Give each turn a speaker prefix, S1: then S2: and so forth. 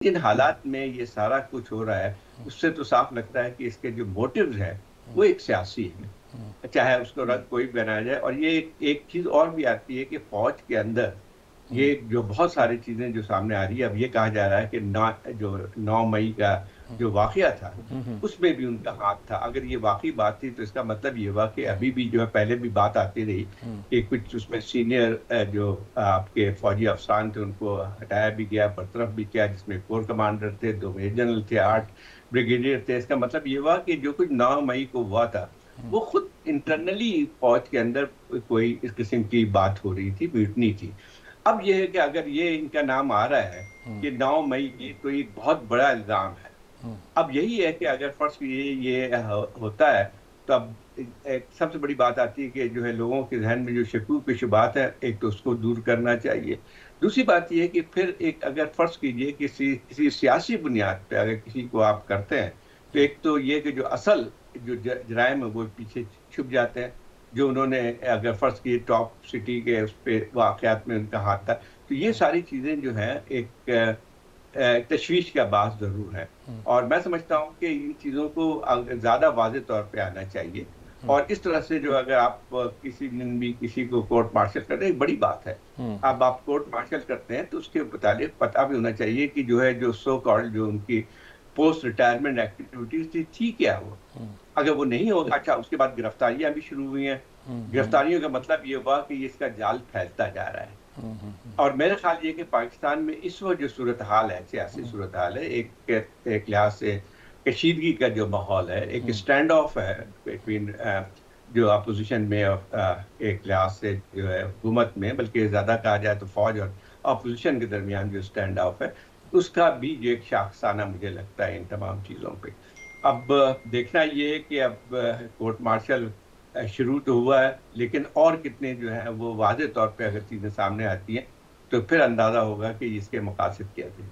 S1: जिन हालात में ये सारा कुछ हो रहा है, उससे तो साफ लगता है कि इसके जो मोटिव्स हैं, वो एक सियासी है। चाहे उसको रंग कोई भी बनाया जाए। और ये एक चीज़ और भी आती है कि फ़ौज के अंदर ये जो बहुत सारी चीज़ें जो सामने आ रही है, अब ये कहा जा रहा है कि ना जो 9 मई का जो वाक़या था, उसमें भी उनका हाथ था। अगर ये वाक़ई बात थी, तो इसका मतलब ये हुआ कि अभी भी जो है, पहले भी बात आती रही कि कुछ उसमें सीनियर जो आपके फ़ौजी अफ़सरान थे, उनको हटाया भी गया, बरतरफ भी किया, जिसमें कोर कमांडर थे, 2 मेजर जनरल थे, 8 ब्रिगेडियर थे। इसका मतलब ये हुआ कि जो कुछ 9 मई को हुआ था, वो खुद इंटरनली फ़ौज के अंदर कोई इस किस्म की बात हो रही थी, म्यूटनी थी। अब ये है कि अगर ये इनका नाम आ रहा है कि 9 मई की, तो एक बहुत बड़ा इल्ज़ाम है। अब यही है कि अगर फ़र्ज़ कीजिए ये होता है, तो अब एक सबसे बड़ी बात आती है कि जो है, लोगों के ज़हन में जो शकूक शुबहात है, एक तो उसको दूर करना चाहिए। दूसरी बात ये है कि फिर एक अगर फ़र्ज़ कीजिए किसी किसी सियासी बुनियाद पे अगर किसी को आप करते हैं, तो एक तो ये कि जो असल जो जराइम है, वो पीछे छुप जाते हैं। जो उन्होंने अगर फ़र्ज़ कीजिए टॉप सिटी के उस पे वाक़यात में उनका हाथ था। तो ये सारी चीज़ें जो हैं, एक तशवीश का बात ज़रूर है। और मैं समझता हूँ कि इन चीज़ों को ज़्यादा वाज़ेह तौर पे आना चाहिए। और इस तरह से जो अगर आप किसी दिन भी किसी को कोर्ट मार्शल कर रहे हैं, एक बड़ी बात है। अब आप कोर्ट मार्शल करते हैं, तो उसके मुतालिक पता भी होना चाहिए कि जो है, जो सो कॉल्ड जो उनकी पोस्ट रिटायरमेंट एक्टिविटीज़ थी क्या वो? अगर वो नहीं हो, अच्छा, उसके बाद गिरफ्तारियाँ भी शुरू हुई हैं। गिरफ्तारियों का मतलब ये हुआ कि इसका जाल फैलता जा रहा है। और मेरा ख़्याल ये है कि पाकिस्तान में इस वक़्त जो सूरत-हाल है, सियासी सूरत-हाल है, एक लिहाज़ से कशीदगी का जो माहौल है, एक स्टैंड ऑफ है बिटवीन जो अपोज़िशन में और एक लिहाज़ से जो है हुकूमत में, बल्कि ज़्यादा कहा जाए तो फ़ौज और अपोज़िशन के दरमियान जो स्टैंड ऑफ है, उसका भी जो एक शाखसाना मुझे लगता है इन तमाम चीज़ों पे। अब देखना ये है कि अब कोर्ट मार्शल शुरू तो हुआ है, लेकिन और कितने जो हैं, वो वाज़ेह तौर पे अगर चीज़ें सामने आती हैं, तो फिर अंदाज़ा होगा कि इसके मकासद क्या थे।